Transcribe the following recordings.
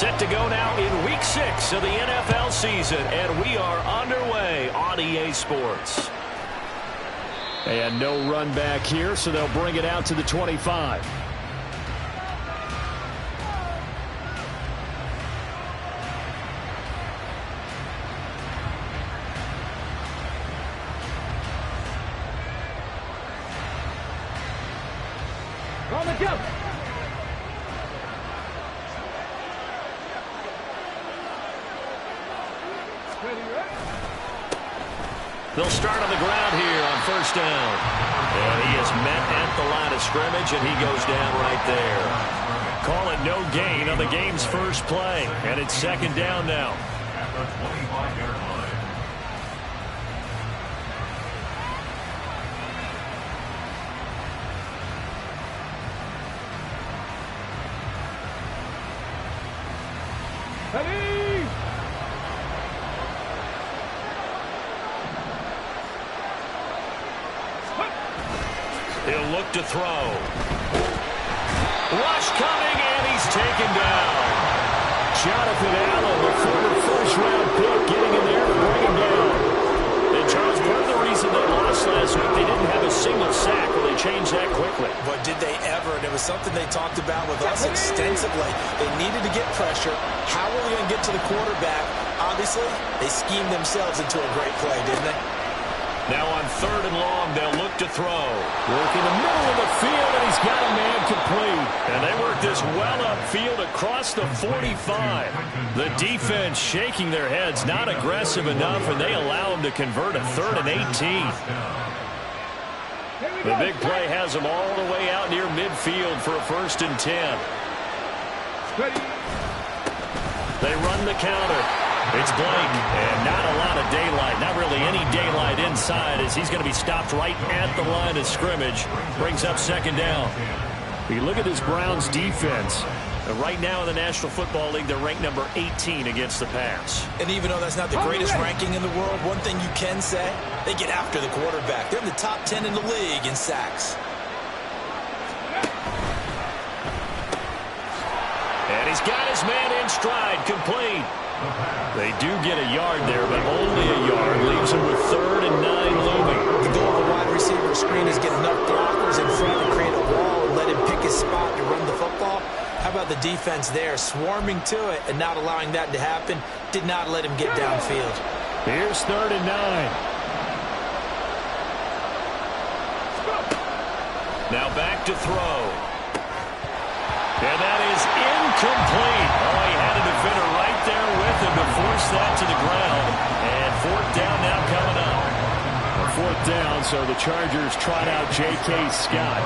Set to go now in Week 6 of the NFL season, and we are underway on EA Sports. And no run back here, so they'll bring it out to the 25. On the jump. They'll start on the ground here on first down. And he is met at the line of scrimmage, and he goes down right there. Call it no gain on the game's first play. And it's second down now. At the 25-yard line. Ready! He'll look to throw. Rush coming, and he's taken down. Jonathan Allen, the former first-round pick, getting in there to bring him down. And Charles, part of the reason they lost last week, they didn't have a single sack. Well, they changed that quickly. But did they ever? And it was something they talked about with us extensively. They needed to get pressure. How were they going to get to the quarterback? Obviously, they schemed themselves into a great play, didn't they? Now on third and long, they'll look to throw. Work in the middle of the field, and he's got a man complete. And they work this well upfield across the 45. The defense shaking their heads, not aggressive enough, and they allow them to convert a 3rd and 18. The big play has them all the way out near midfield for a 1st and 10. They run the counter. It's Blake, and not a lot of daylight, not really any daylight inside, as he's going to be stopped right at the line of scrimmage. Brings up second down. You look at this Browns defense. Right now in the National Football League, they're ranked number 18 against the pass. And even though that's not the greatest ranking in the world, one thing you can say, they get after the quarterback. They're in the top 10 in the league in sacks. And he's got his man in stride, complete. They do get a yard there, but only a yard. Leaves him with 3rd and 9 looming. The goal of a wide receiver screen is get enough blockers in front and create a wall and let him pick his spot to run the football. How about the defense there, swarming to it and not allowing that to happen? Did not let him get downfield. Here's 3rd and 9. Now back to throw. And that is incomplete. Oh, he had a defender right there with him to force that to the ground. And 4th down now coming up. A 4th down, so the Chargers trot out J.K. Scott.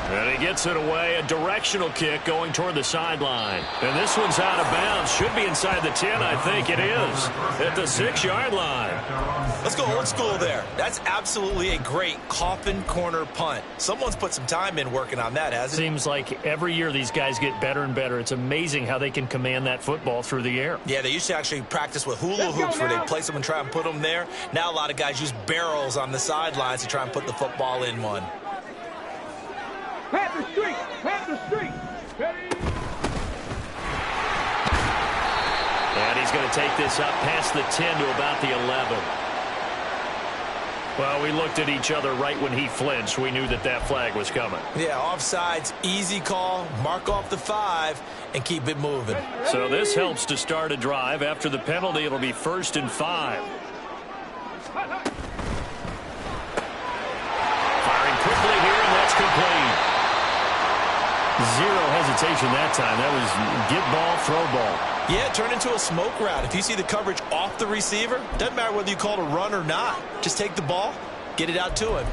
And he gets it away, a directional kick going toward the sideline. And this one's out of bounds. Should be inside the 10, I think it is. At the 6-yard line. Let's go old school there. That's absolutely a great coffin corner punt. Someone's put some time in working on that, hasn't it? Seems like every year these guys get better and better. It's amazing how they can command that football through the air. Yeah, they used to actually practice with hula hoops where they'd place them and try and put them there. Now a lot of guys use barrels on the sidelines to try and put the football in one. Panther Street! Panther Street! Ready? And he's going to take this up past the 10 to about the 11. Well, we looked at each other right when he flinched. We knew that that flag was coming. Yeah, offsides, easy call, mark off the 5, and keep it moving. So this helps to start a drive. After the penalty, it'll be 1st and 5. Firing quickly here, and that's complete. Zero hesitation that time. That was get ball, throw ball. Yeah, turn into a smoke route. If you see the coverage off the receiver, doesn't matter whether you call it a run or not. Just take the ball, get it out to him.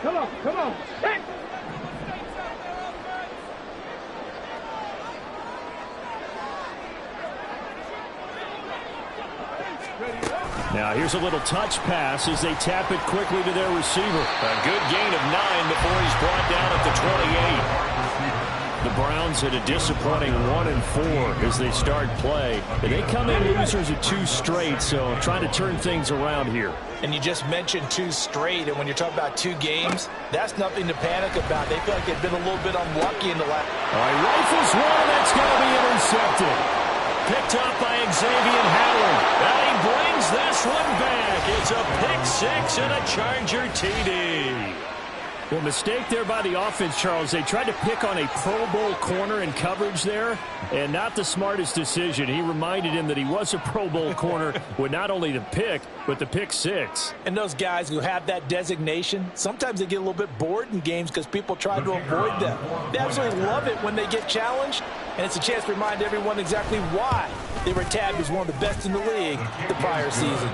Come on, come on. Hey. Now here's a little touch pass as they tap it quickly to their receiver. A good gain of 9 before he's brought down at the 28. The Browns at a disappointing 1-4 as they start play. But they come in losers of 2 straight, so trying to turn things around here. And you just mentioned 2 straight, and when you're talking about 2 games, that's nothing to panic about. They feel like they've been a little bit unlucky in the last. All right, rifles one, that's going to be intercepted. Picked up by Xavier Howard. And he brings this one back. It's a pick 6 and a Charger TD. Well, mistake there by the offense, Charles. They tried to pick on a Pro Bowl corner in coverage there, and not the smartest decision. He reminded him that he was a Pro Bowl corner with not only the pick, but the pick 6. And those guys who have that designation, sometimes they get a little bit bored in games because people try to avoid them. They absolutely love it when they get challenged, and it's a chance to remind everyone exactly why they were tabbed as one of the best in the league the prior season.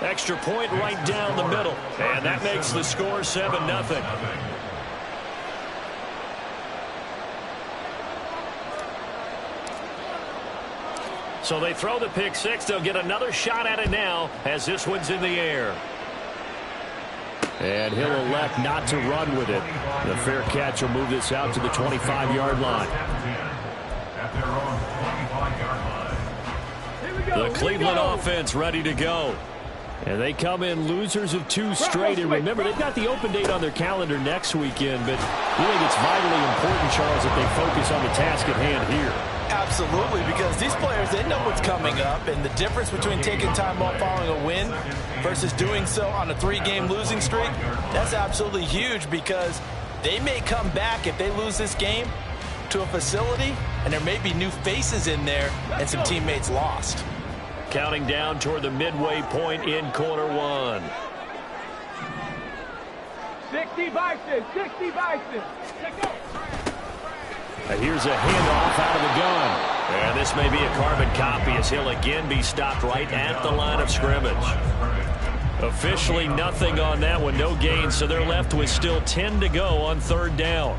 Extra point right down the middle. And that makes the score 7-0. So they throw the pick 6. They'll get another shot at it now as this one's in the air. And he'll elect not to run with it. The fair catch will move this out to the 25-yard line. At their own 25-yard line. The Cleveland offense ready to go. And they come in losers of 2 straight. And remember, they've got the open date on their calendar next weekend. But I think it's vitally important, Charles, that they focus on the task at hand here. Absolutely, because these players, they know what's coming up. And the difference between taking time off following a win versus doing so on a 3-game losing streak, that's absolutely huge because they may come back if they lose this game to a facility, and there may be new faces in there and some teammates lost. Counting down toward the midway point in quarter 1. 60 Bison, 60 Bison. Let's go. And here's a handoff out of the gun. And this may be a carbon copy as he'll again be stopped right at the line of scrimmage. Officially nothing on that one, no gain, so they're left with still 10 to go on 3rd down.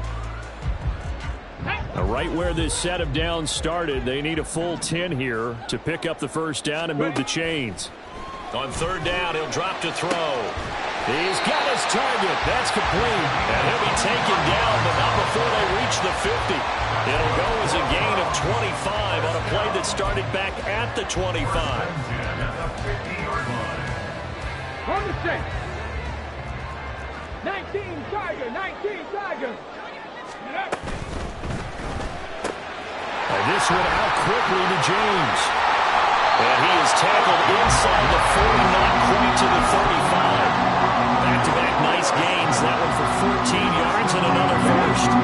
Now, right where this set of downs started, they need a full 10 here to pick up the 1st down and move the chains. On 3rd down, he'll drop to throw. He's got his target. That's complete. And he'll be taken down, but not before they reach the 50. It'll go as a gain of 25 on a play that started back at the 25. On the 6. 19 Tiger, 19 Tiger. And this one out quickly to James. And he is tackled inside the 40, not quite to the 35. Back-to-back nice gains. That one for 14 yards and another first.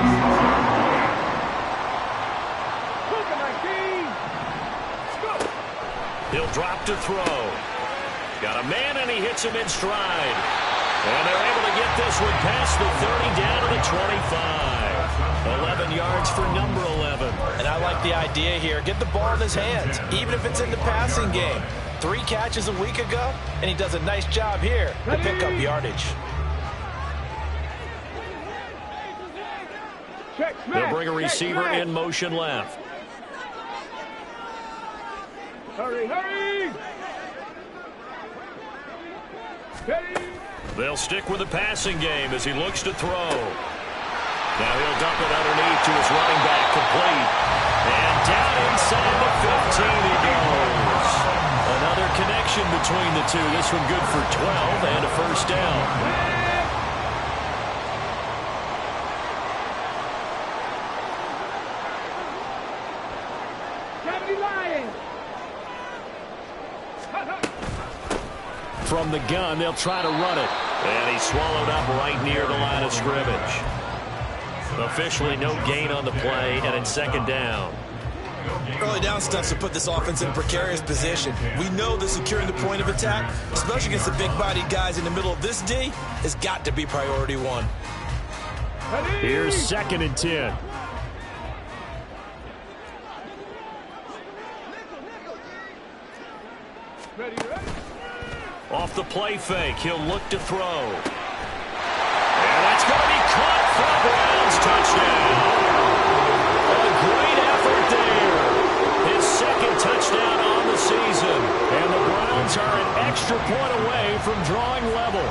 He'll drop to throw. Got a man, and he hits him in stride. And they're able to get this one past the 30 down to the 25. 11 yards for number 11. And I like the idea here. Get the ball in his hands, even if it's in the passing game. 3 catches a week ago, and he does a nice job here to pick up yardage. They'll bring a receiver in motion left. Hurry, hurry! They'll stick with the passing game as he looks to throw. Now he'll dump it underneath to his running back, complete. And down inside the 15 he goes. Another connection between the two. This one good for 12 and a 1st down. From the gun, they'll try to run it. And he's swallowed up right near the line of scrimmage. Officially no gain on the play, and it's 2nd down. Early down stuff to put this offense in a precarious position. We know that securing the point of attack, especially against the big-bodied guys in the middle of this D, has got to be priority 1. Here's 2nd and 10. Off the play fake, he'll look to throw. And that's going to be caught for a Browns touchdown. A great effort there. His 2nd touchdown on the season. And the Browns are an extra point away from drawing level.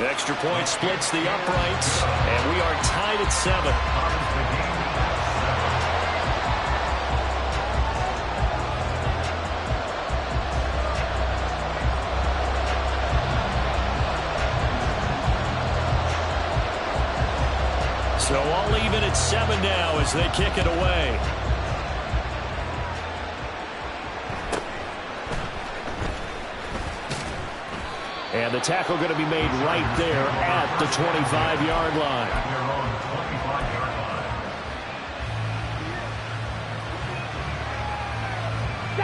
Extra point splits the uprights, and we are tied at 7. So all even at 7 now as they kick it away. And the tackle going to be made right there at the 25-yard line.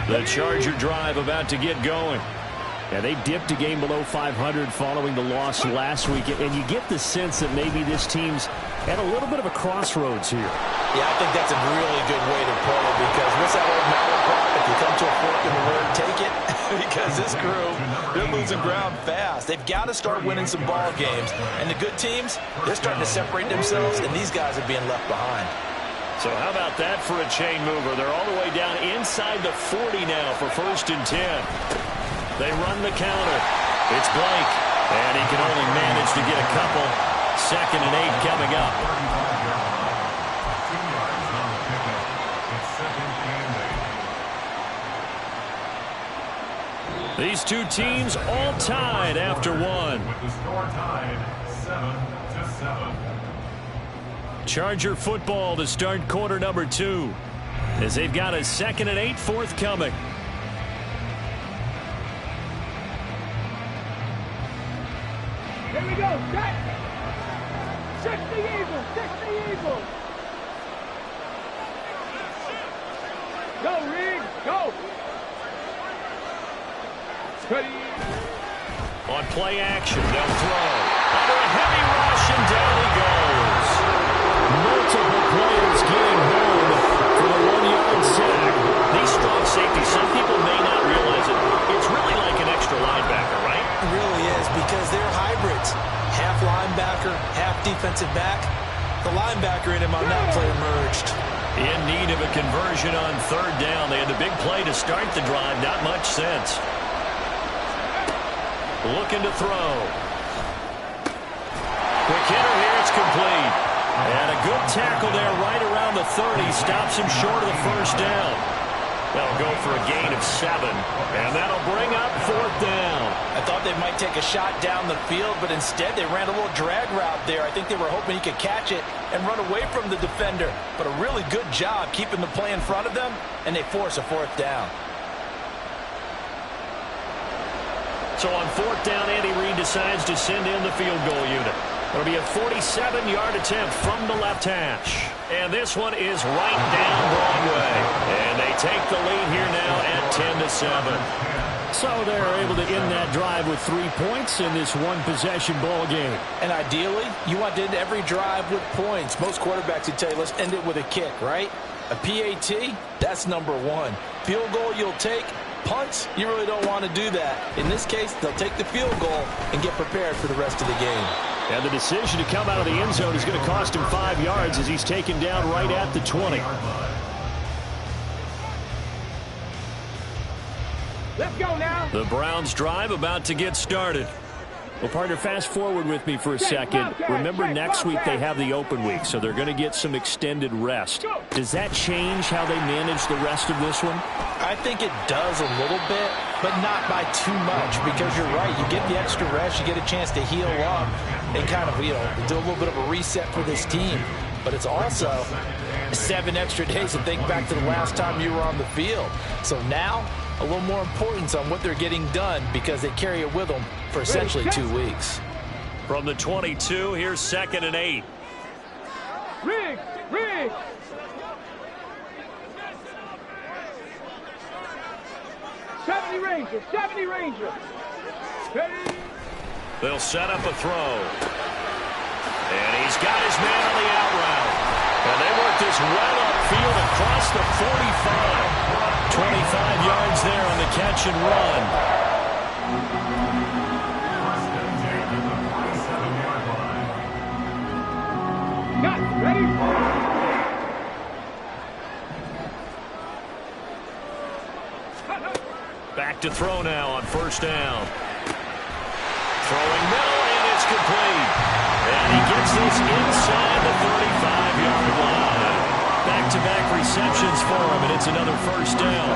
The Charger drive about to get going. Yeah, they dipped a game below 500 following the loss last week, and you get the sense that maybe this team's at a little bit of a crossroads here. Yeah, I think that's a really good way to put it, because what's that old malaprop? If you come to a fork in the road, take it. Because this crew, they're losing ground fast. They've got to start winning some ball games. And the good teams, they're starting to separate themselves, and these guys are being left behind. So how about that for a chain mover? They're all the way down inside the 40 now for 1st and 10. They run the counter. It's Blake, and he can only manage to get a couple. 2nd and 8 coming up. These two teams all tied after 1. With the score tied 7-7. Charger football to start quarter number 2, as they've got a 2nd and 8 forthcoming. Here we go, set! 60 Eagles, 60 Eagles! Go, Reed, go! Ready? On play action, they'll throw. Under a heavy rush, and down he goes. Multiple players getting home for the 1-yard sack. These strong safeties, some people may not realize it. It's really like an extra linebacker, right? It really is, because they're hybrids. Half linebacker, half defensive back. The linebacker in him on that play emerged. In need of a conversion on 3rd down. They had the big play to start the drive. Not much sense. Looking to throw. Quick hitter here. It's complete. And a good tackle there right around the 30. Stops him short of the 1st down. They'll go for a gain of 7. And that'll bring up 4th down. I thought they might take a shot down the field, but instead they ran a little drag route there. I think they were hoping he could catch it and run away from the defender. But a really good job keeping the play in front of them, and they force a 4th down. So on 4th down, Andy Reid decides to send in the field goal unit. It'll be a 47-yard attempt from the left hash. And this one is right down Broadway. And they take the lead here now at 10-7. So they're able to end that drive with 3 points in this one-possession ball game. And ideally, you want to end every drive with points. Most quarterbacks would tell you, let's end it with a kick, right? A PAT, that's number 1. Field goal you'll take. Punts, you really don't want to do that. In this case, they'll take the field goal and get prepared for the rest of the game. And the decision to come out of the end zone is going to cost him 5 yards as he's taken down right at the 20. Let's go now! The Browns drive about to get started. Well, partner, fast forward with me for a second. Remember, next week they have the open week, so they're going to get some extended rest. Does that change how they manage the rest of this one? I think it does a little bit, but not by too much, because you're right. You get the extra rest, you get a chance to heal up and kind of, do a little bit of a reset for this team. But it's also 7 extra days to think back to the last time you were on the field. So now, a little more importance on what they're getting done, because they carry it with them for essentially 2 weeks. From the 22, here's 2nd and 8. Riggs! Riggs! '70 Ranger! '70 Ranger! Ready? They'll set up a throw. And he's got his man on the out route. And they work this well upfield across the 45. 25 yards there on the catch and run. Got it. Ready? Back to throw now on 1st down. Throwing middle, and it's complete. And he gets this inside the 35-yard line. Back-to-back receptions for him, and it's another first down.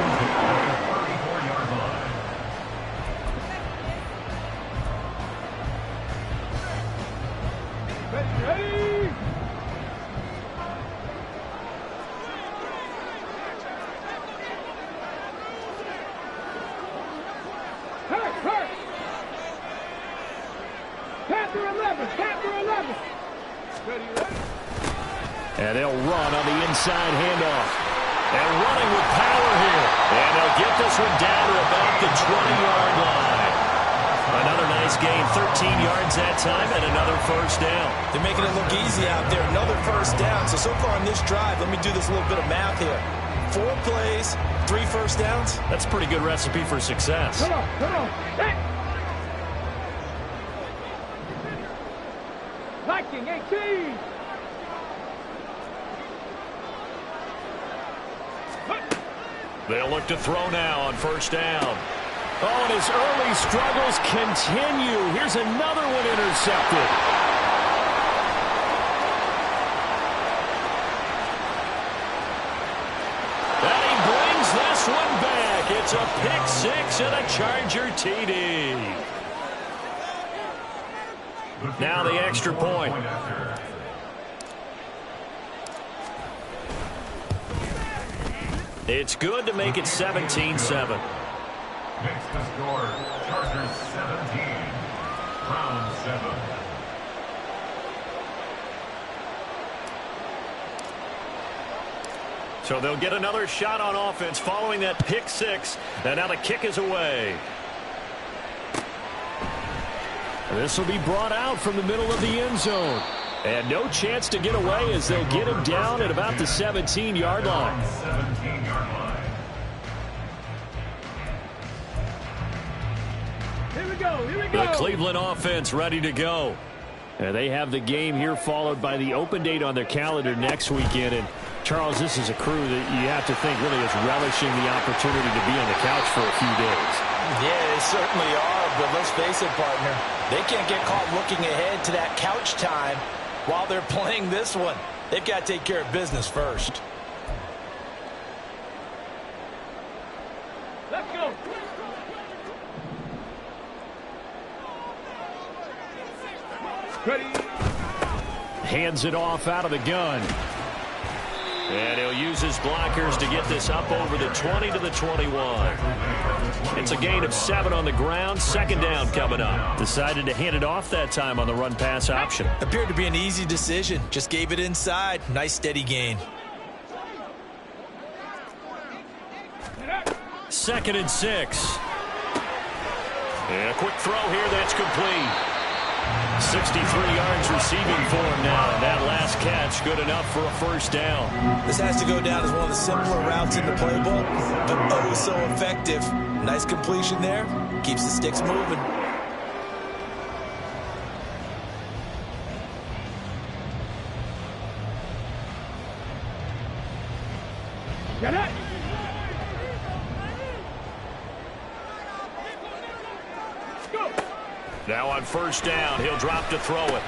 And they'll run on the inside handoff. And running with power here. And they'll get this one down to about the 20-yard line. Another nice gain, 13 yards that time, and another first down. They're making it look easy out there. Another first down. So far on this drive, let me do this little bit of math here. 4 plays, 3 first downs. That's a pretty good recipe for success. Come on. Hey. Viking 18. They'll look to throw now on first down. Oh, and his early struggles continue. Here's another one intercepted. And he brings this one back. It's a pick six and a Charger TD. Now the extra point. It's good to make it 17-7. Makes the score, Chargers 17, Browns 7. So they'll get another shot on offense following that pick six. And now the kick is away. This will be brought out from the middle of the end zone. And no chance to get away as they'll get him down at about the 17-yard line. 17-yard line. Here we go. The Cleveland offense ready to go. And they have the game here followed by the open date on their calendar next weekend. And Charles, this is a crew that you have to think really is relishing the opportunity to be on the couch for a few days. Yeah, they certainly are, but let's face it, partner. They can't get caught looking ahead to that couch time while they're playing this one. They've got to take care of business first. Let's go. Ready. Hands it off out of the gun. And he'll use his blockers to get this up over the 20 to the 21. It's a gain of 7 on the ground. Second down coming up. Decided to hand it off that time on the run-pass option. Appeared to be an easy decision. Just gave it inside. Nice steady gain. 2nd and 6. And a quick throw here that's complete. 63 yards receiving for him now. And that last catch good enough for a first down. This has to go down as one of the simpler routes in the playbook, but oh so effective. Nice completion there. Keeps the sticks moving. Get it. Now on first down, he'll drop to throw it.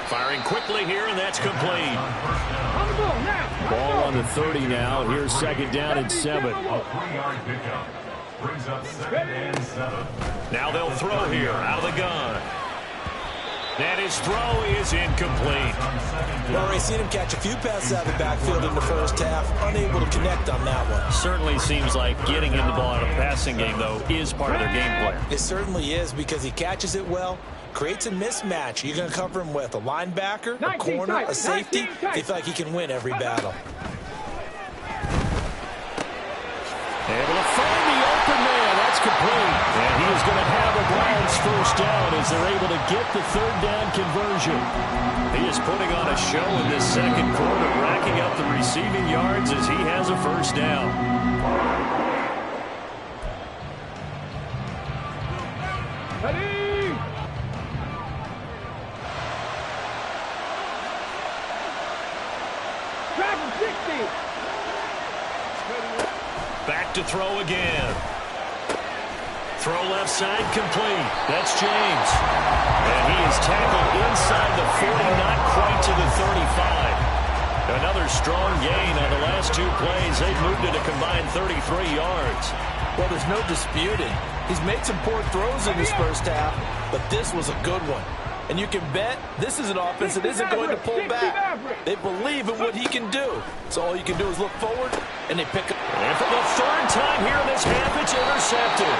Firing quickly here, and that's complete. On the ball now. Ball on the 30 now. Here's 2nd down and 7. A 3-yard pickup brings up 2nd and 7. Now they'll throw here out of the gun. And his throw is incomplete. Well, already seen him catch a few passes out of the backfield in the first half. Unable to connect on that one. Certainly seems like getting him the ball out of the passing game, though, is part of their game plan. It certainly is because he catches it well, creates a mismatch. You're going to cover him with a linebacker, a corner, a safety. They feel like he can win every battle. Able to find the open man. That's complete. And he is going to have a Browns first down as they're able to get the 3rd down conversion. He is putting on a show in this second quarter, racking up the receiving yards as he has a first down. Ready. Travel 60. Back to throw again. throw left side complete. That's James. And he is tackled inside the 40, not quite to the 35. Another strong gain on the last two plays. They've moved it a combined 33 yards. Well, there's no disputing. He's made some poor throws in this first half, but this was a good one. And you can bet this is an offense that isn't going to pull back. They believe in what he can do. So all you can do is look forward, and they pick up. And for the third time here in this half, it's intercepted.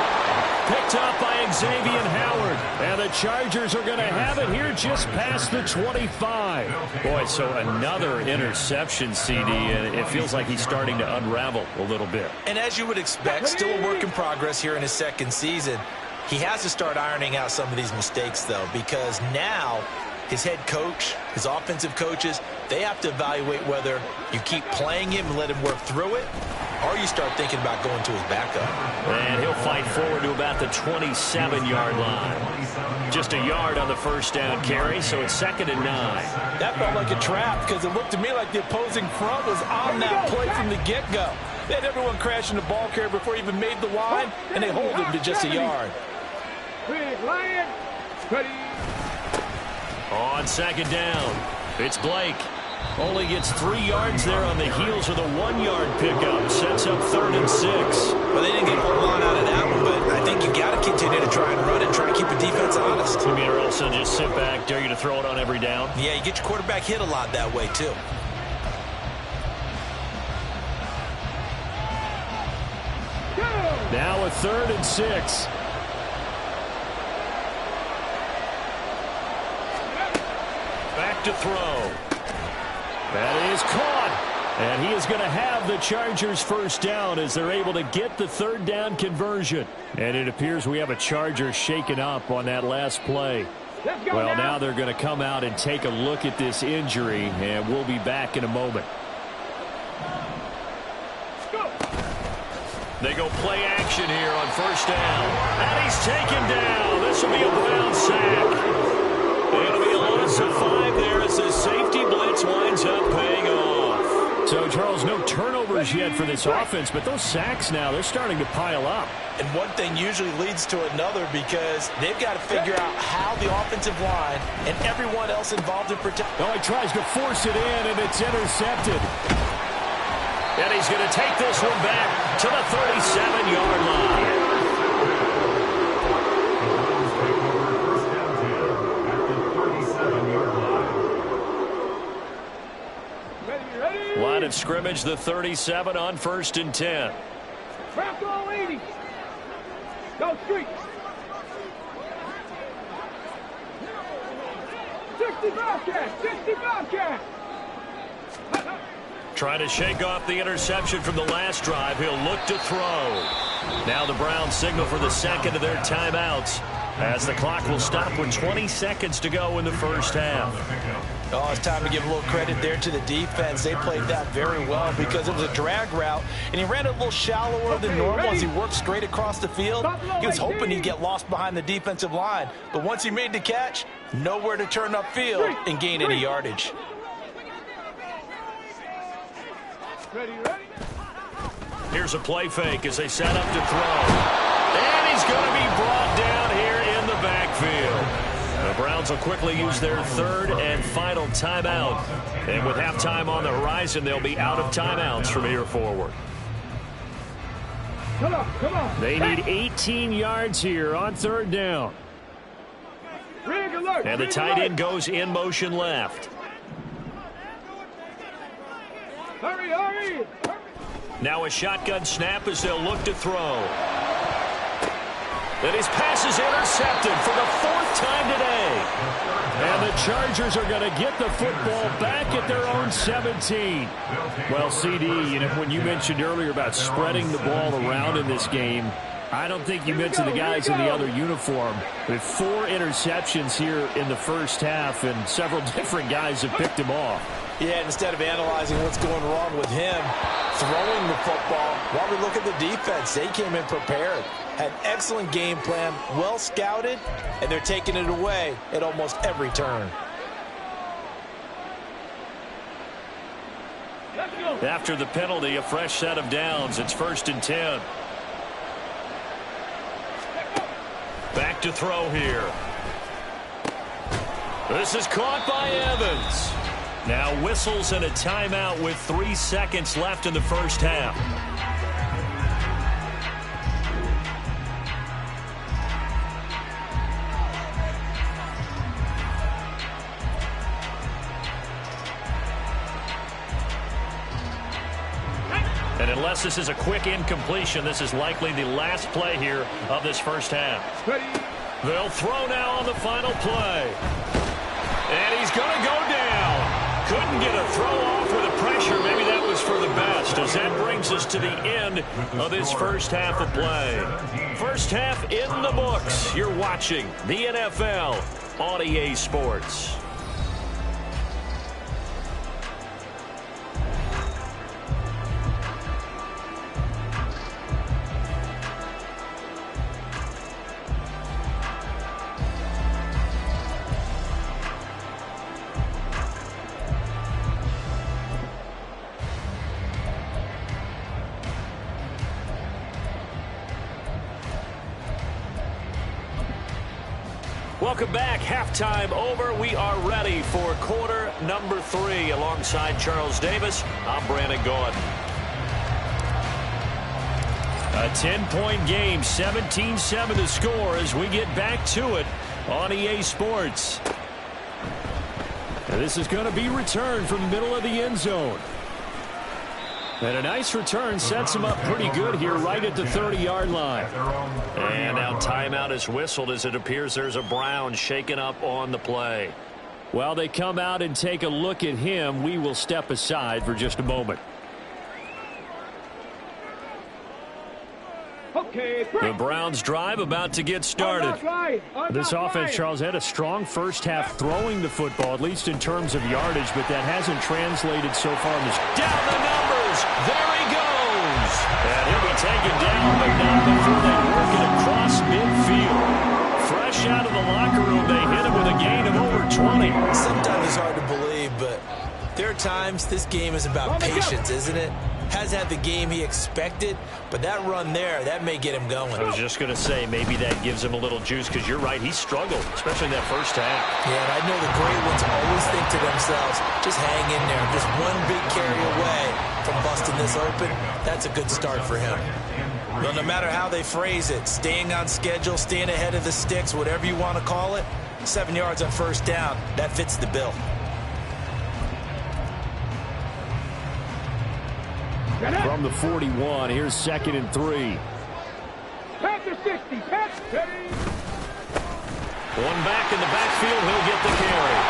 Picked up by Xavier Howard. And the Chargers are going to have it here just past the 25. Boy, so another interception, CD, and it feels like he's starting to unravel a little bit. And as you would expect, still a work in progress here in his second season. He has to start ironing out some of these mistakes, though, because now his head coach, his offensive coaches, they have to evaluate whether you keep playing him and let him work through it, or you start thinking about going to his backup. And he'll fight forward to about the 27-yard line. Just a yard on the first down carry, so it's 2nd and 9. That felt like a trap because it looked to me like the opposing front was on that play from the get-go. They had everyone crashing the ball carrier before he even made the line, and they hold him to just a yard. Big Lion, ready. On 2nd down, it's Blake. Only gets 3 yards there on the heels of the 1-yard pickup. Sets up 3rd and 6. Well, they didn't get a whole lot out of that one, but I think you got to continue to try and run and try to keep the defense honest. You mean or else they'll just sit back, dare you to throw it on every down? Yeah, you get your quarterback hit a lot that way, too. Now a 3rd and 6. Back to throw. That is caught. And he is going to have the Chargers first down as they're able to get the 3rd down conversion. And it appears we have a Charger shaken up on that last play. Well, now they're going to come out and take a look at this injury, and we'll be back in a moment. They go play action here on first down. And he's taken down. This will be a Brown sack. It'll be a loss of 5 there as the safety blitz winds up paying off. So, Charles, no turnovers yet for this offense, but those sacks now, they're starting to pile up. And one thing usually leads to another because they've got to figure out how the offensive line and everyone else involved in protection. Oh, he tries to force it in, and it's intercepted. And he's going to take this one back to the 37-yard line. Line of scrimmage, the 37 on 1st and 10. Craft all 80. Go street. 60 Bobcat. 60 Bobcat. Trying to shake off the interception from the last drive. He'll look to throw. Now the Browns signal for the second of their timeouts as the clock will stop with 20 seconds to go in the first half. Oh, it's time to give a little credit there to the defense. They played that very well because it was a drag route, and he ran it a little shallower than normal as he worked straight across the field. He was hoping he'd get lost behind the defensive line, but once he made the catch, nowhere to turn upfield and gain any yardage. Ready. Here's a play fake as they set up to throw. And he's going to be brought down here in the backfield. The Browns will quickly use their 3rd and final timeout. And with halftime on the horizon, they'll be out of timeouts from here forward. Come on. They need 18 yards here on 3rd down. Rig alert. And the tight end goes in motion left. Hurry. Now a shotgun snap as they'll look to throw. And his pass is intercepted for the 4th time today. And the Chargers are going to get the football back at their own 17. Well, CD, when you mentioned earlier about spreading the ball around in this game, I don't think you mentioned the guys in the other uniform. With 4 interceptions here in the first half, and several different guys have picked him off. Yeah, instead of analyzing what's going wrong with him, throwing the football, while we look at the defense, they came in prepared. Had excellent game plan, well scouted, and they're taking it away at almost every turn. After the penalty, a fresh set of downs. It's 1st and 10. back to throw here. This is caught by Evans. Now whistles and a timeout with 3 seconds left in the first half. And unless this is a quick incompletion, this is likely the last play here of this first half. They'll throw now on the final play. And he's going to go down. Couldn't get a throw off with the pressure. Maybe that was for the best, as that brings us to the end of this first half of play. First half in the books. You're watching the NFL on EA Sports. Welcome back. Halftime over. We are ready for quarter number 3. Alongside Charles Davis, I'm Brandon Gordon. A 10-point game, 17-7 to score as we get back to it on EA Sports. And this is going to be returned from the middle of the end zone. And a nice return sets him up pretty good here right at the 30-yard line. And now timeout is whistled as it appears there's a Brown shaken up on the play. While they come out and take a look at him, we will step aside for just a moment. The Browns drive about to get started. This offense, Charles, had a strong first half throwing the football, at least in terms of yardage, but that hasn't translated so far. Down the numbers. There he goes. And he'll be taken down, but not before they work it across midfield. Fresh out of the locker room, they hit him with a gain of over 20. Sometimes it's hard to believe, but there are times this game is about patience, isn't it? Hasn't had the game he expected, but that run there, that may get him going. I was just going to say, maybe that gives him a little juice, because you're right, he struggled, especially in that first half. Yeah, and I know the great ones always think to themselves, just hang in there. Just one big carry away from busting this open. That's a good start for him. Well, no matter how they phrase it, staying on schedule, staying ahead of the sticks, whatever you want to call it, 7 yards on first down, that fits the bill. From the 41, here's 2nd and 3. Panther 60, Panther. One back in the backfield, he'll get the carry.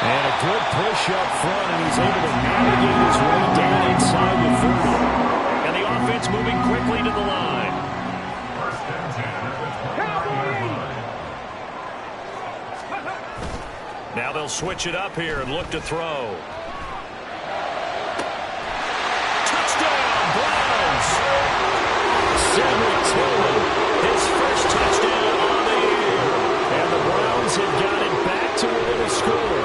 And a good push up front, and he's able to navigate his way down inside the 30. And the offense moving quickly to the line. First and 10 at the 20. Now they'll switch it up here and look to throw. Cedric Tillman, his first touchdown on the year. And the Browns have got it back to within a score.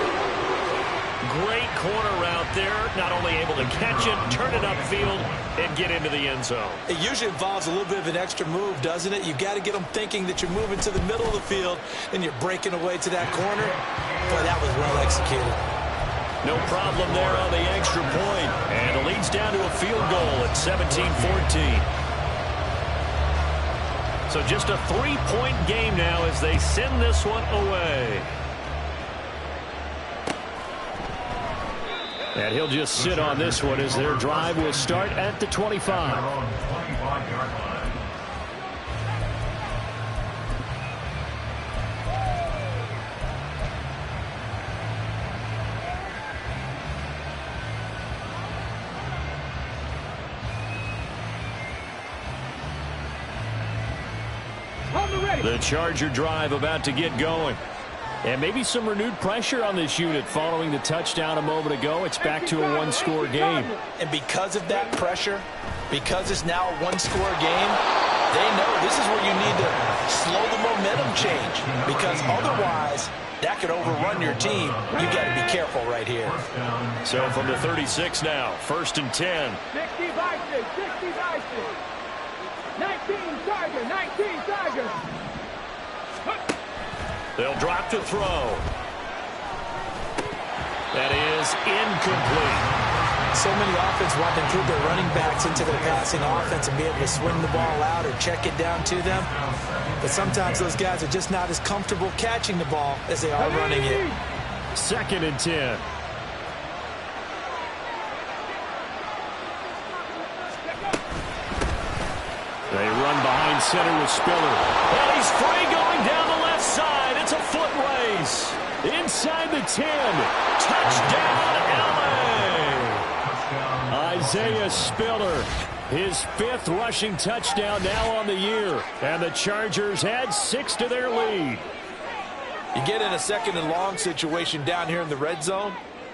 Great corner route there. Not only able to catch it, turn it upfield, and get into the end zone. It usually involves a little bit of an extra move, doesn't it? You've got to get them thinking that you're moving to the middle of the field and you're breaking away to that corner. Boy, that was well executed. No problem there on the extra point. And it leads down to a field goal at 17-14. So just a 3-point game now as they send this one away. And he'll just sit on this one as their drive will start at the 25. The Charger drive about to get going. And maybe some renewed pressure on this unit following the touchdown a moment ago. It's back to a one-score game. And because of that pressure, because it's now a one-score game, they know this is where you need to slow the momentum change. Because otherwise, that could overrun your team. You've got to be careful right here. So from the 36 now, 1st and 10. 60 Vikings, 60 Vikings. 19 Chargers, 19 Chargers. They'll drop to throw. That is incomplete. So many offenses want to include their running backs into their passing offense and be able to swing the ball out or check it down to them. But sometimes those guys are just not as comfortable catching the ball as they are running it. 2nd and 10. They run behind center with Spiller. And he's free going down the left side. It's a foot race. Inside the 10. Touchdown, LA. Isaiah Spiller, his 5th rushing touchdown now on the year. And the Chargers add 6 to their lead. You get in a 2nd and long situation down here in the red zone.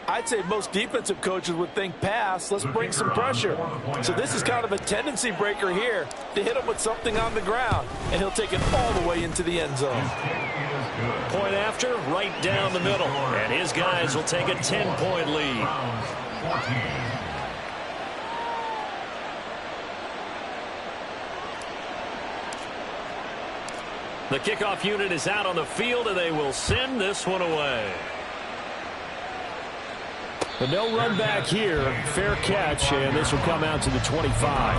I'd say most defensive coaches would think pass, let's bring some pressure. So this is kind of a tendency breaker here to hit him with something on the ground, and he'll take it all the way into the end zone. Point after, right down the middle. And his guys will take a 10-point lead. The kickoff unit is out on the field, and they will send this one away. But no run back here. Fair catch, and this will come out to the 25.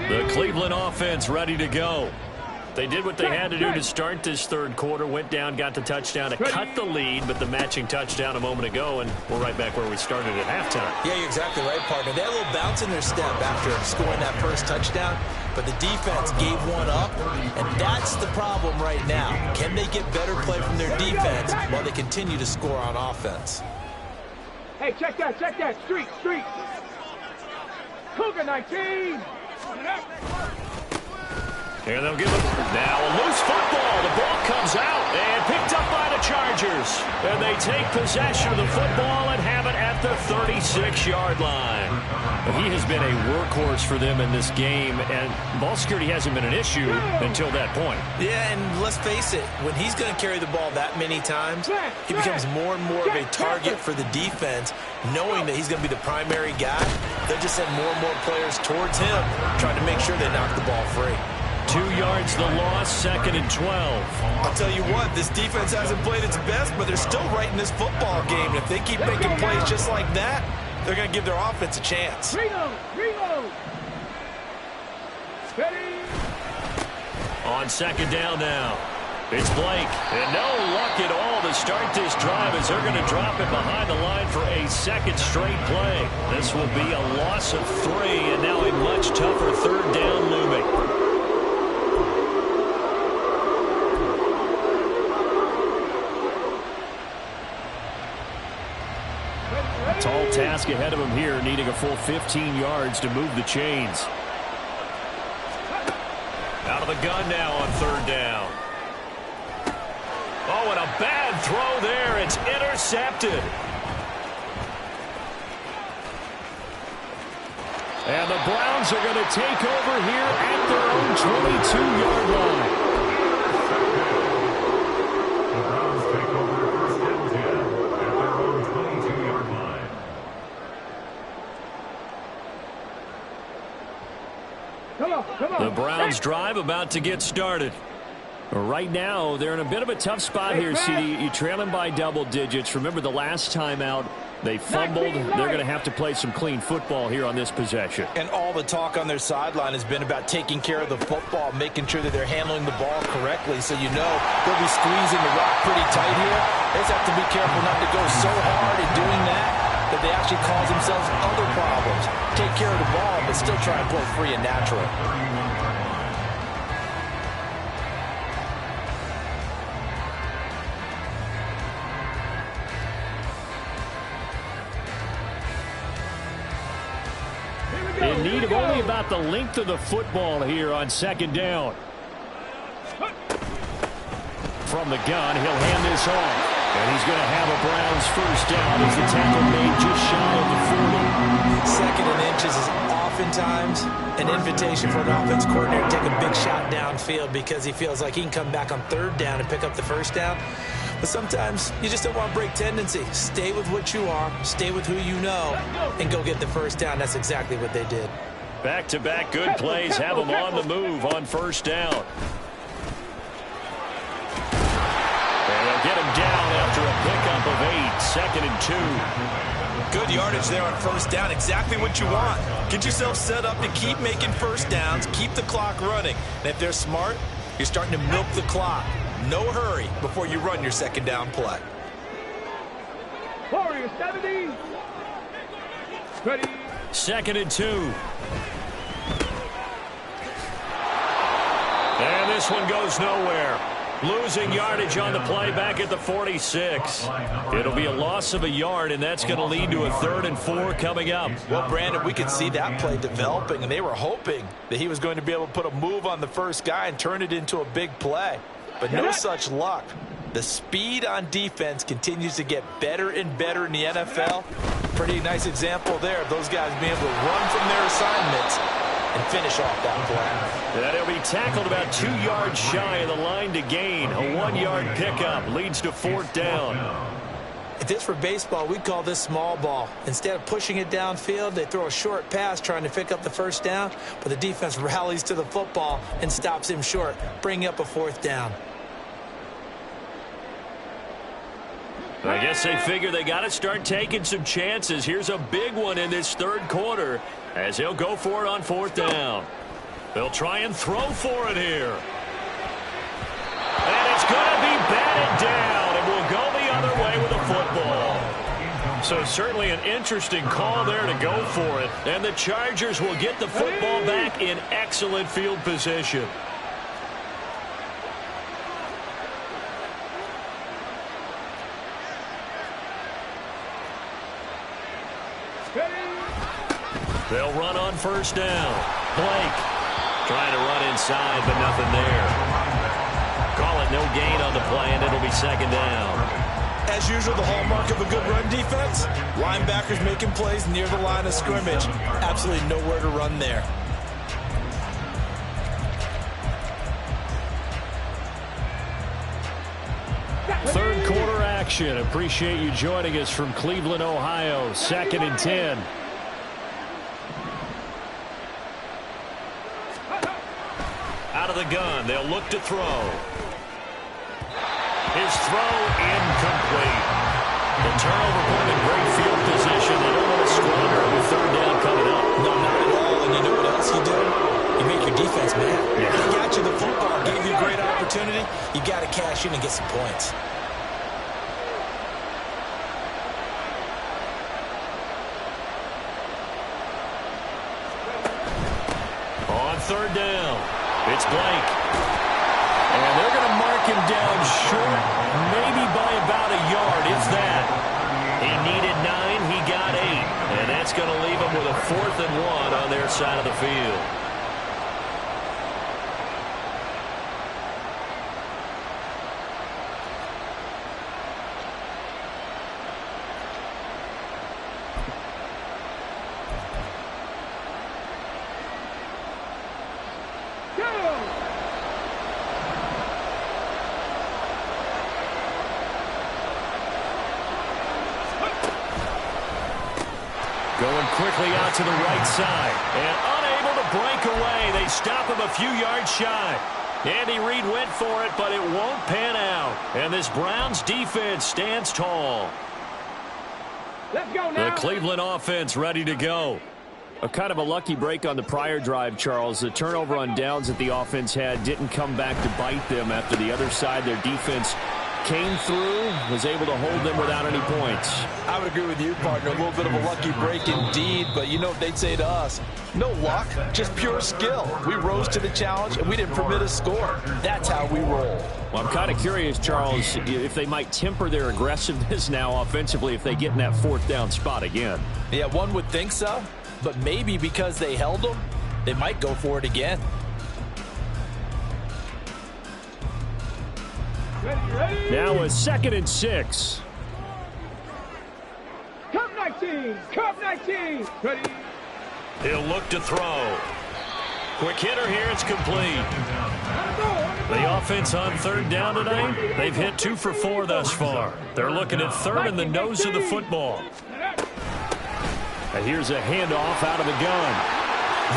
The Cleveland offense ready to go. They did what they had to do to start this 3rd quarter, went down, got the touchdown to cut the lead, but the matching touchdown a moment ago, and we're right back where we started at halftime. Yeah, you're exactly right, partner. They had a little bounce in their step after scoring that first touchdown, but the defense gave one up, and that's the problem right now. Can they get better play from their defense while they continue to score on offense? Hey, check that, street. Cougar 19. Here they'll give it. Now a loose football. The ball comes out and picked up by the Chargers. And they take possession of the football and have it at the 36-yard line. But he has been a workhorse for them in this game, and ball security hasn't been an issue until that point. Yeah, and let's face it, when he's going to carry the ball that many times, he becomes more and more of a target for the defense, knowing that he's going to be the primary guy. They'll just send more and more players towards him, trying to make sure they knock the ball free. 2 yards the loss, 2nd and 12. I'll tell you what, this defense hasn't played its best, but they're still right in this football game. And if they keep making plays just like that, they're going to give their offense a chance. Reload. Steady. On 2nd down now. It's Blake. And no luck at all to start this drive as they're going to drop it behind the line for a 2nd straight play. This will be a loss of 3, and now a much tougher 3rd down looming. Tall task ahead of him here, needing a full 15 yards to move the chains. Out of the gun now on 3rd down. Oh, and a bad throw there. It's intercepted. And the Browns are going to take over here at their own 22-yard line. The Browns take over 1st and 10 at their own 22-yard line. Come on. The Browns drive about to get started. Right now, they're in a bit of a tough spot here, CD. You're trailing by double digits. Remember the last time out, they fumbled. They're going to have to play some clean football here on this possession. And all the talk on their sideline has been about taking care of the football, making sure that they're handling the ball correctly. So you know they'll be squeezing the rock pretty tight here. They just have to be careful not to go so hard in doing that they actually cause themselves other problems. Take care of the ball, but still try and play free and natural. In need of only about the length of the football here on 2nd down. From the gun, he'll hand this off. And he's going to have a Browns 1st down as the tackle made just shy of the 40. 2nd and inches is oftentimes an invitation for an offense coordinator to take a big shot downfield because he feels like he can come back on third down and pick up the first down. But sometimes you just don't want to break tendency. Stay with what you are, stay with who you know, and go get the first down. That's exactly what they did. Back-to-back good plays have them on the move on first down. And they'll get him down after a pickup of 8, 2nd and 2. Good yardage there on first down, exactly what you want. Get yourself set up to keep making first downs, keep the clock running. And if they're smart, you're starting to milk the clock. No hurry before you run your second down play. Warrior 70. Ready. 2nd and 2. And this one goes nowhere. Losing yardage on the play back at the 46. It'll be a loss of a yard, and that's going to lead to a 3rd and 4 coming up. Well, Brandon, we could see that play developing, and they were hoping that he was going to be able to put a move on the first guy and turn it into a big play. But no such luck. The speed on defense continues to get better and better in the NFL. Pretty nice example there of those guys being able to run from their assignments and finish off that play. And he'll be tackled about 2 yards shy of the line to gain. A 1-yard pickup leads to 4th down. If this were baseball, we'd call this small ball. Instead of pushing it downfield, they throw a short pass trying to pick up the first down, but the defense rallies to the football and stops him short, bringing up a 4th down. I guess they figure they got to start taking some chances. Here's a big one in this 3rd quarter as he'll go for it on 4th down. They'll try and throw for it here. And it's going to be batted down, and we'll go the other way with the football. So certainly an interesting call there to go for it. And the Chargers will get the football back in excellent field position. They'll run on first down. Blake trying to run inside, but nothing there. Call it no gain on the play, and it'll be 2nd down. As usual, the hallmark of a good run defense, linebackers making plays near the line of scrimmage. Absolutely nowhere to run there. Third quarter action. Appreciate you joining us from Cleveland, Ohio. 2nd and 10. Out of the gun, they'll look to throw. His throw incomplete. The turnover put him in great field position. They don't want to squander it with 3rd down coming up. No, not at all. And you know what else you do? You make your defense mad. Yeah. They got you the football, gave you a great opportunity. You got to cash in and get some points. On 3rd down. It's Blake. And they're going to mark him down short, maybe by about a yard, if that. He needed 9, he got 8. And that's going to leave him with a 4th and 1 on their side of the field. Going quickly out to the right side. And unable to break away. They stop him a few yards shy. Andy Reid went for it, but it won't pan out. And this Browns defense stands tall. Let's go now. The Cleveland offense ready to go. A kind of a lucky break on the prior drive, Charles. The turnover on downs that the offense had didn't come back to bite them after the other side. Their defense came through, was able to hold them without any points. I would agree with you, partner. A little bit of a lucky break indeed, but you know what they'd say to us? No luck, just pure skill. We rose to the challenge, and we didn't permit a score. That's how we roll. Well, I'm kind of curious, Charles, if they might temper their aggressiveness now offensively if they get in that 4th down spot again. Yeah, one would think so, but maybe because they held them, they might go for it again. Ready. Now a 2nd and 6. Cup 19. Cup 19. Ready. He'll look to throw. Quick hitter here. It's complete. The offense on third down tonight, they've hit 2 for 4 thus far. They're looking at third in the nose of the football. And here's a handoff out of the gun.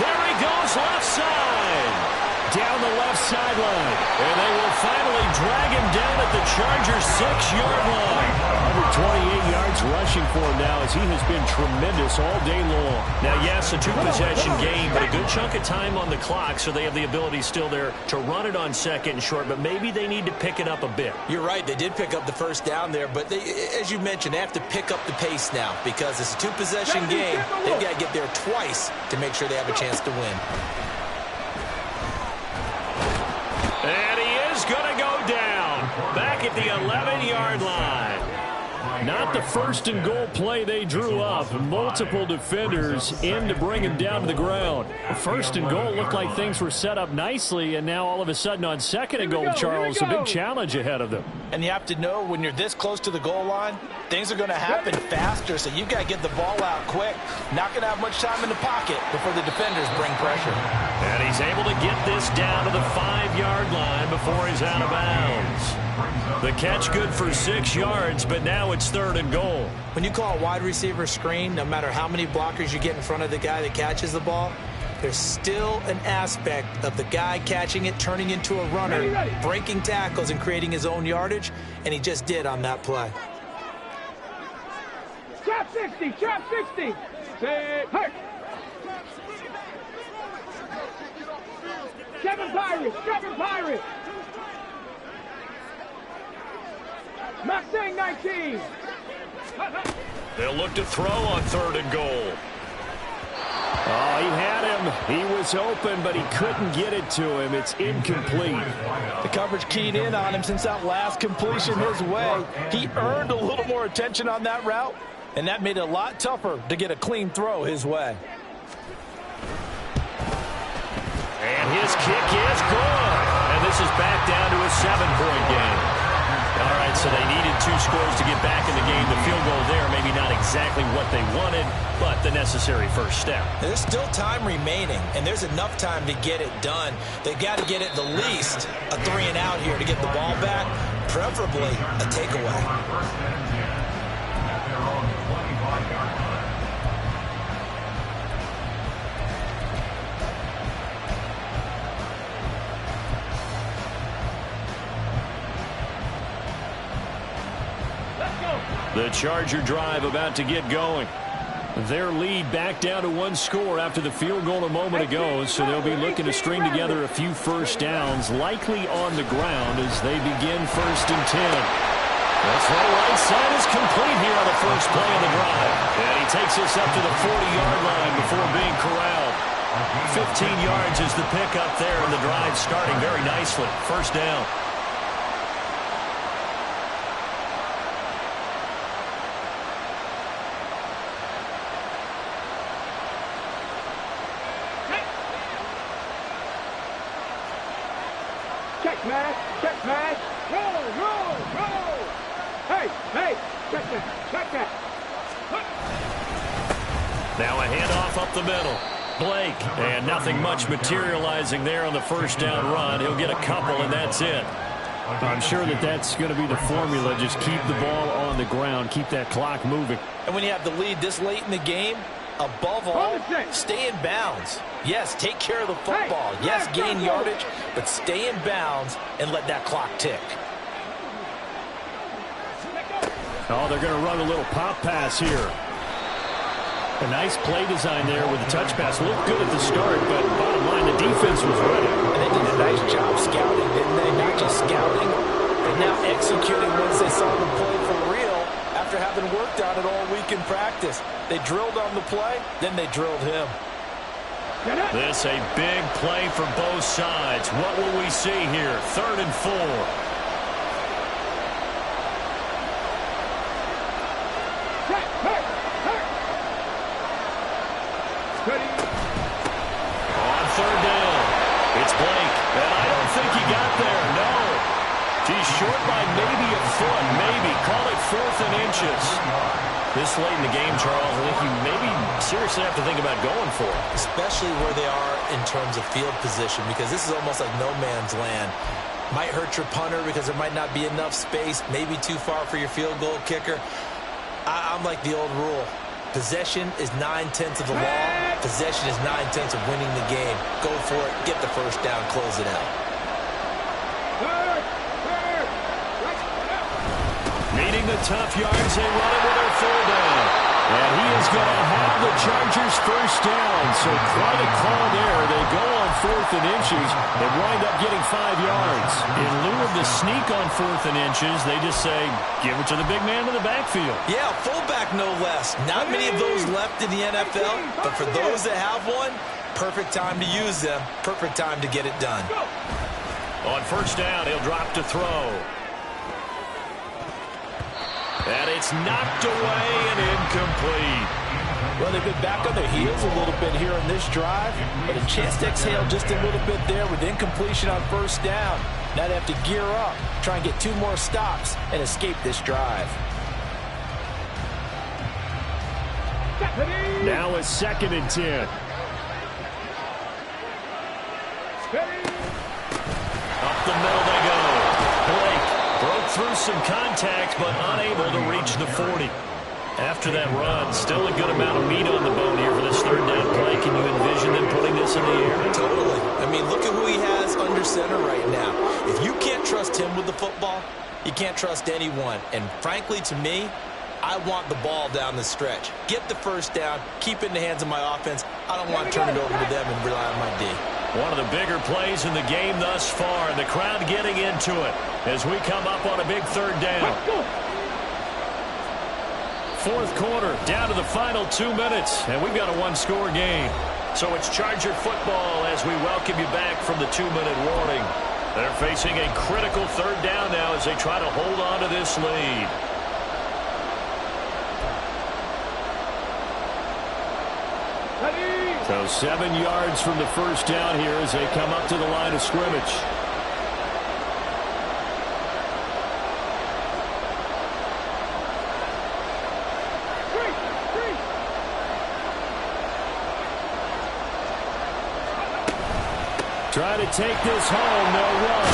There he goes, left side. Down the left sideline. And they will finally drag him down at the Chargers' 6-yard line. 128 yards rushing for him now as he has been tremendous all day long. Now, yes, a 2-possession game, but a good chunk of time on the clock, so they have the ability still there to run it on second and short, but maybe they need to pick it up a bit. You're right. They did pick up the first down there, but they, as you mentioned, they have to pick up the pace now because it's a 2-possession game. They've got to get there twice to make sure they have a chance to win. And he is going to go down back at the 11-yard line. Not the first and goal play they drew up. Multiple defenders in to bring him down to the ground. First and goal looked like things were set up nicely, and now all of a sudden on second and goal, Charles, a big challenge ahead of them. And you have to know when you're this close to the goal line, things are going to happen faster, so you've got to get the ball out quick. Not going to have much time in the pocket before the defenders bring pressure. And he's able to get this down to the 5-yard line before he's out of bounds. The catch good for 6 yards, but now it's third and goal. When you call a wide receiver screen, no matter how many blockers you get in front of the guy that catches the ball, there's still an aspect of the guy catching it, turning into a runner, breaking tackles and creating his own yardage, and he just did on that play. Trap 60, trap 60. Hurt. Kevin Pirates. Mustang 19. They'll look to throw on third and goal. Oh, he had him. He was open, but he couldn't get it to him. It's incomplete. The coverage keyed in on him since that last completion his way. He earned a little more attention on that route, and that made it a lot tougher to get a clean throw his way. And his kick is good. And this is back down to a 7-point game. All right, so they needed 2 scores to get back in the game. The field goal there, maybe not exactly what they wanted, but the necessary first step. There's still time remaining, and there's enough time to get it done. They've got to get it the least a 3-and-out here to get the ball back, preferably a takeaway. The Charger drive about to get going. Their lead back down to 1 score after the field goal a moment ago, so they'll be looking to string together a few first downs, likely on the ground as they begin 1st and 10. That's right, right side is complete here on the first play of the drive. And he takes us up to the 40-yard line before being corralled. 15 yards is the pickup there, and the drive starting very nicely. First down. Check match. Roll. Hey, check that. Now a handoff up the middle. Blake, and nothing much materializing there on the first down run. He'll get a couple, and that's it. I'm sure that's going to be the formula. Just keep the ball on the ground, keep that clock moving. And when you have the lead this late in the game, above all, stay in bounds. Yes, take care of the football. Yes, gain yardage, but stay in bounds and let that clock tick. Oh, they're going to run a little pop pass here. A nice play design there with the touch pass. Looked good at the start, but bottom line, the defense was ready. And they did a nice job scouting, didn't they? Not just scouting, but now executing once they saw the play for real after having worked on it all week in practice. They drilled on the play, then they drilled him. This a big play for both sides. What will we see here? 3rd and 4. On 3rd down, it's Blake, and I don't think he got there, no. He's short by maybe a foot, maybe. Call it 4th and inches. This late in the game, Charles, I think you maybe seriously have to think about going for it. Especially where they are in terms of field position, because this is almost like no man's land. Might hurt your punter because there might not be enough space, maybe too far for your field goal kicker. I'm like the old rule. Possession is 9/10 of the law. Possession is 9/10 of winning the game. Go for it. Get the first down. Close it out. Needing the tough yards, they run it with their full down. And he is going to have the Chargers first down. So quite a call there. They go on 4th and inches and wind up getting 5 yards. In lieu of the sneak on 4th and inches, they just say, give it to the big man in the backfield. Yeah, fullback no less. Not many of those left in the NFL, but for those that have one, perfect time to use them. Perfect time to get it done. On first down, he'll drop to throw. And it's knocked away and incomplete. Well, they've been back on their heels a little bit here on this drive, but a chance to exhale just a little bit there with incompletion on first down. Now they have to gear up, try and get 2 more stops, and escape this drive. Now a 2nd and 10. Up the middle they go. Blake broke through some contact, but unable to reach the 40. After that run, still a good amount of meat on the bone here for this 3rd down play. Can you envision them putting this in the air? Totally. I mean, look at who he has under center right now. If you can't trust him with the football, you can't trust anyone. And frankly, to me, I want the ball down the stretch. Get the first down, keep it in the hands of my offense. I don't want to turn it over to them and rely on my D. One of the bigger plays in the game thus far, and the crowd getting into it as we come up on a big 3rd down. 4th quarter, down to the final 2 minutes, and we've got a 1-score game. So it's Charger football as we welcome you back from the 2-minute warning. They're facing a critical 3rd down now as they try to hold on to this lead. So 7 yards from the first down here as they come up to the line of scrimmage. Trying to take this home, they'll run.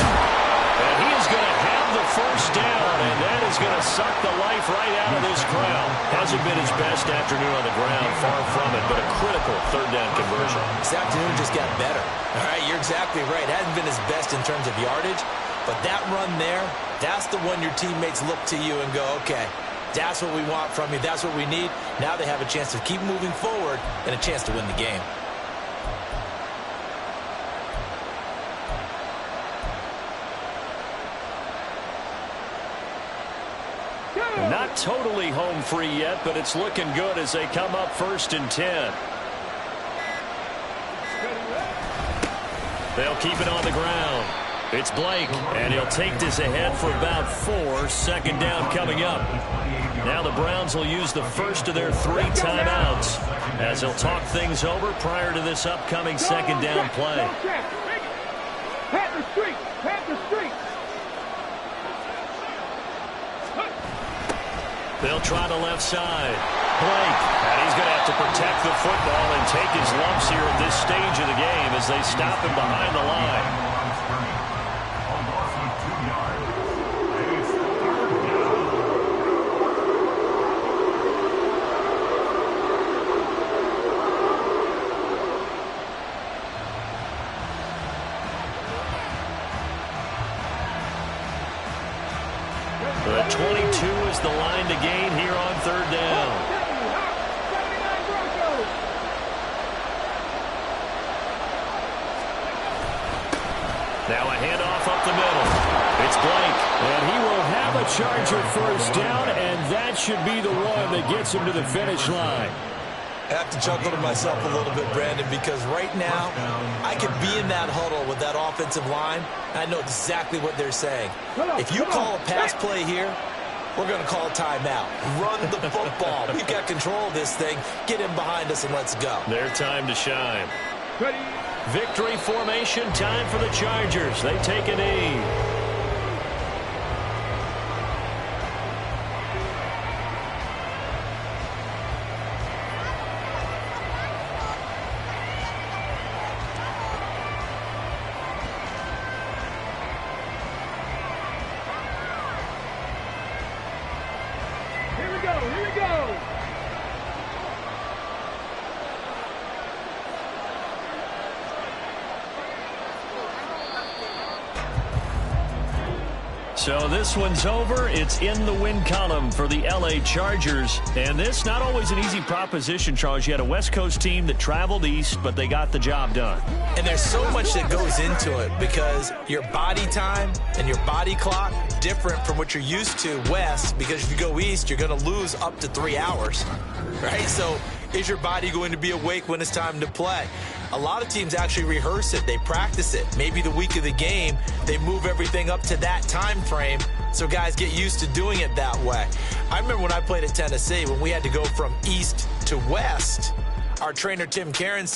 And he is going to have the first down, and that is going to suck the life right out of this crowd. Hasn't been his best afternoon on the ground, far from it, but a critical 3rd down conversion. This afternoon just got better. All right, you're exactly right. Hasn't been his best in terms of yardage, but that run there, that's the one your teammates look to you and go, okay, that's what we want from you. That's what we need. Now they have a chance to keep moving forward and a chance to win the game. Not totally home free yet, but it's looking good as they come up 1st and 10. They'll keep it on the ground. It's Blake, and he'll take this ahead for about 4. 2nd down coming up. Now the Browns will use the first of their 3 timeouts as they'll talk things over prior to this upcoming 2nd down play. Panther Street! Panther Street! They'll try the left side. Blake, and he's going to have to protect the football and take his lumps here at this stage of the game as they stop him behind the line. The 22 is the line to gain here on 3rd down. Now a handoff up the middle. It's Blake. And he will have a Charger first down, and that should be the one that gets him to the finish line. I have to chuckle to myself a little bit, Brandon, because right now I could be in that huddle with that offensive line, and I know exactly what they're saying. If you call a pass play here, we're going to call a timeout. Run the football. We've got control of this thing. Get him behind us and let's go. Their time to shine. Victory formation time for the Chargers. They take a knee. So this one's over. It's in the win column for the LA Chargers. And this, not always an easy proposition, Charles. You had a West Coast team that traveled east, but they got the job done. And there's so much that goes into it because your body time and your body clock different from what you're used to west, because if you go east, you're going to lose up to 3 hours, right? So is your body going to be awake when it's time to play? A lot of teams actually rehearse it. They practice it. Maybe the week of the game, they move everything up to that time frame so guys get used to doing it that way. I remember when I played at Tennessee, when we had to go from east to west, our trainer Tim Caron said,